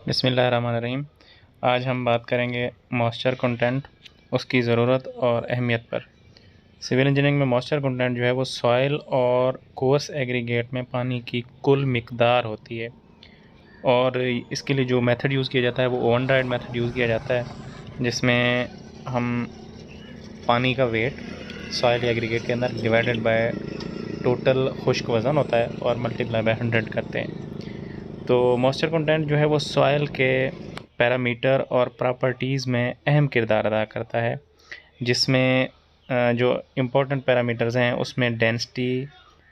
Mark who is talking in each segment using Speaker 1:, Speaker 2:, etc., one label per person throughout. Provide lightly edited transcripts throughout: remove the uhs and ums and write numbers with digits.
Speaker 1: बिस्मिल्लाहिर्रहमानिर्रहीम। आज हम बात करेंगे मॉइस्चर कंटेंट, उसकी ज़रूरत और अहमियत पर। सिविल इंजीनियरिंग में मॉइस्चर कंटेंट जो है वो सॉइल और कोर्स एग्रीगेट में पानी की कुल मिकदार होती है, और इसके लिए जो मेथड यूज़ किया जाता है वो ओवन ड्राइड मेथड यूज़ किया जाता है, जिसमें हम पानी का वेट सॉइल एग्रीगेट के अंदर डिवाइडेड बाय टोटल खुश्क वज़न होता है और मल्टीप्लाई बाय 100 करते हैं। तो मॉइस्चर कंटेंट जो है वो सॉइल के पैरामीटर और प्रॉपर्टीज़ में अहम किरदार अदा करता है, जिसमें जो इम्पोर्टेंट पैरामीटर्स हैं उसमें डेंसिटी,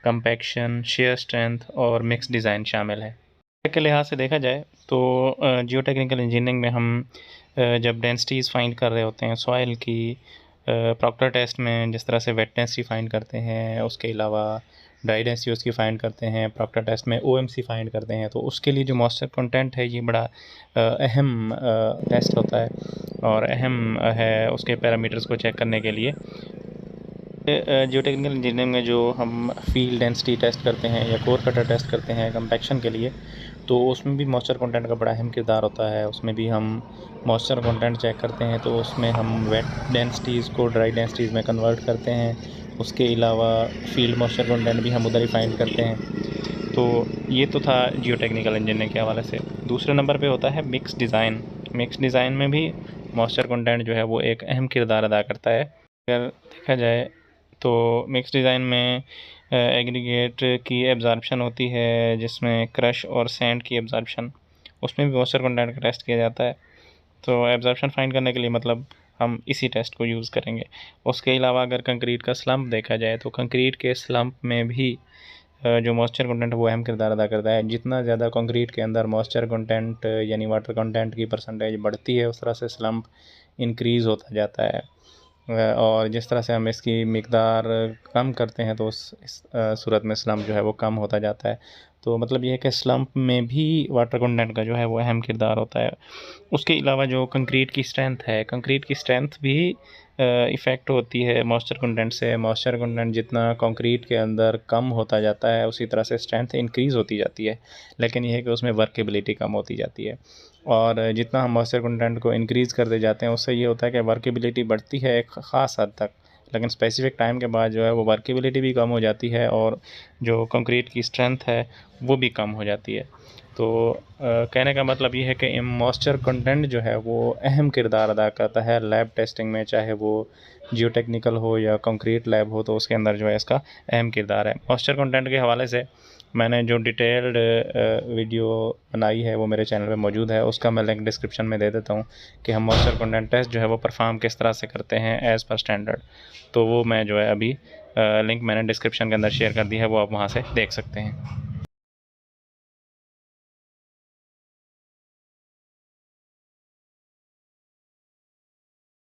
Speaker 1: कंपैक्शन, शेयर स्ट्रेंथ और मिक्स डिज़ाइन शामिल है। के लिहाज से देखा जाए तो जियोटेक्निकल इंजीनियरिंग में हम जब डेंसिटीज़ फाइंड कर रहे होते हैं सॉइल की, प्रॉक्टर टेस्ट में जिस तरह से वेट डेंसिटी फाइंड करते हैं, उसके अलावा ड्राई डेंसिटी उसकी फाइंड करते हैं, प्रॉक्टर टेस्ट में ओएमसी फाइंड करते हैं, तो उसके लिए जो मॉइस्चर कंटेंट है ये बड़ा अहम टेस्ट होता है और अहम है उसके पैरामीटर्स को चेक करने के लिए। जियोटेक्निकल इंजीनियरिंग में जो हम फील्ड डेंसिटी टेस्ट करते हैं या कोर कटर टेस्ट करते हैं कंपैक्शन के लिए, तो उसमें भी मॉइस्चर कंटेंट का बड़ा अहम किरदार होता है। उसमें भी हम मॉइस्चर कंटेंट चेक करते हैं, तो उसमें हम वेट डेंसिटीज़ को ड्राई डेंसिटीज़ में कन्वर्ट करते हैं। उसके अलावा फील्ड मॉइस्चर कंटेंट भी हम उधर ही फाइंड करते हैं। तो ये तो था जियोटेक्निकल इंजीनियरिंग के हवाले से। दूसरे नंबर पे होता है मिक्स डिज़ाइन। मिक्स डिज़ाइन में भी मॉइस्चर कंटेंट जो है वो एक अहम किरदार अदा करता है। अगर देखा जाए तो मिक्स डिज़ाइन में एग्रीगेट की एब्जॉर्प्शन होती है, जिसमें क्रश और सैंड की एब्जॉर्प्शन, उसमें भी मॉइस्चर कंटेंट का टेस्ट किया जाता है। तो एब्जॉर्प्शन फाइंड करने के लिए मतलब हम इसी टेस्ट को यूज़ करेंगे। उसके अलावा अगर कंक्रीट का स्लम्प देखा जाए तो कंक्रीट के स्लम्प में भी जो मॉइस्चर कंटेंट वो अहम किरदार अदा करता है। जितना ज़्यादा कंक्रीट के अंदर मॉइस्चर कंटेंट यानी वाटर कंटेंट की परसेंटेज बढ़ती है, उस तरह से स्लम्प इंक्रीज़ होता जाता है। और जिस तरह से हम इसकी मिकदार कम करते हैं तो इस सूरत में स्लम्प जो है वो कम होता जाता है। तो मतलब ये है कि स्लम्प में भी वाटर कंटेंट का जो है वो अहम किरदार होता है। उसके अलावा जो कंक्रीट की स्ट्रेंथ है, कंक्रीट की स्ट्रेंथ भी इफ़ेक्ट होती है मॉइस्चर कंटेंट से। मॉइस्चर कंटेंट जितना कंक्रीट के अंदर कम होता जाता है, उसी तरह से स्ट्रेंथ इंक्रीज़ होती जाती है, लेकिन यह है कि उसमें वर्केबिलिटी कम होती जाती है। और जितना हम मॉइस्चर कंटेंट को इंक्रीज़ करते जाते हैं, उससे ये होता है कि वर्केबिलिटी बढ़ती है एक ख़ास हद तक, लेकिन स्पेसिफिक टाइम के बाद जो है वो वर्केबिलिटी भी कम हो जाती है और जो कंक्रीट की स्ट्रेंथ है वो भी कम हो जाती है। तो कहने का मतलब ये है कि मॉइस्चर कंटेंट जो है वो अहम किरदार अदा करता है लैब टेस्टिंग में, चाहे वो जियोटेक्निकल हो या कंक्रीट लैब हो, तो उसके अंदर जो है इसका अहम किरदार है। मॉइस्चर कंटेंट के हवाले से मैंने जो डिटेल्ड वीडियो बनाई है वो मेरे चैनल पे मौजूद है, उसका मैं लिंक डिस्क्रिप्शन में दे देता हूँ कि हम मॉइस्चर कंटेंट टेस्ट जो है वो परफॉर्म किस तरह से करते हैं एज़ पर स्टैंडर्ड। तो वो मैं जो है अभी लिंक मैंने डिस्क्रिप्शन के अंदर शेयर कर दी है, वो आप वहाँ से देख सकते हैं।